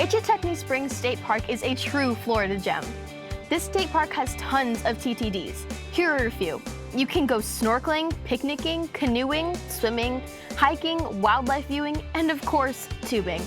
Ichetucknee Springs State Park is a true Florida gem. This state park has tons of TTDs. Here are a few. You can go snorkeling, picnicking, canoeing, swimming, hiking, wildlife viewing, and of course, tubing.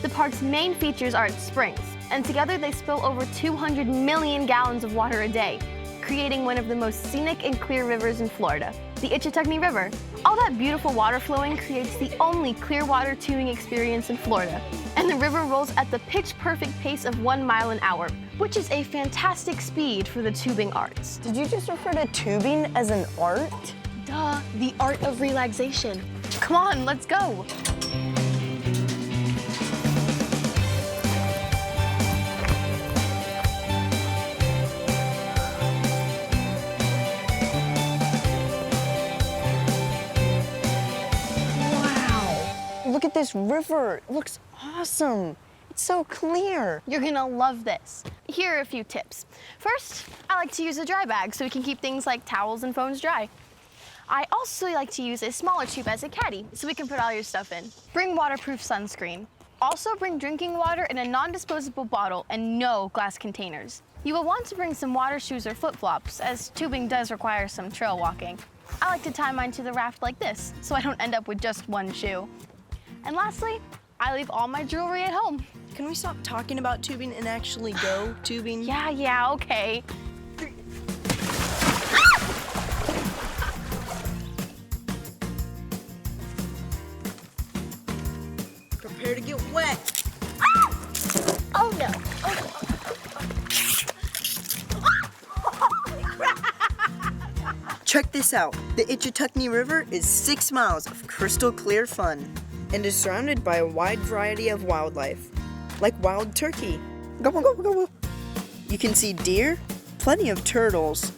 The park's main features are its springs, and together they spill over 200 million gallons of water a day, creating one of the most scenic and clear rivers in Florida, the Ichetucknee River. All that beautiful water flowing creates the only clear water tubing experience in Florida. And the river rolls at the pitch-perfect pace of 1 mile an hour, which is a fantastic speed for the tubing arts. Did you just refer to tubing as an art? Duh, the art of relaxation. Come on, let's go. Look at this river. It looks awesome. It's so clear. You're gonna love this. Here are a few tips. First, I like to use a dry bag so we can keep things like towels and phones dry. I also like to use a smaller tube as a caddy so we can put all your stuff in. Bring waterproof sunscreen. Also bring drinking water in a non-disposable bottle and no glass containers. You will want to bring some water shoes or flip-flops, as tubing does require some trail walking. I like to tie mine to the raft like this so I don't end up with just one shoe. And lastly, I leave all my jewelry at home. Can we stop talking about tubing and actually go tubing? Yeah, okay. Prepare to get wet. Oh no. Check this out. The Ichetucknee River is 6 miles of crystal clear fun and is surrounded by a wide variety of wildlife, like wild turkey. Gobble, gobble, gobble. You can see deer, plenty of turtles,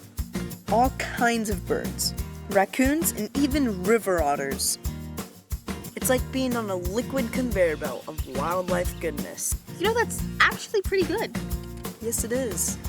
all kinds of birds, raccoons, and even river otters. It's like being on a liquid conveyor belt of wildlife goodness. You know, that's actually pretty good. Yes, it is.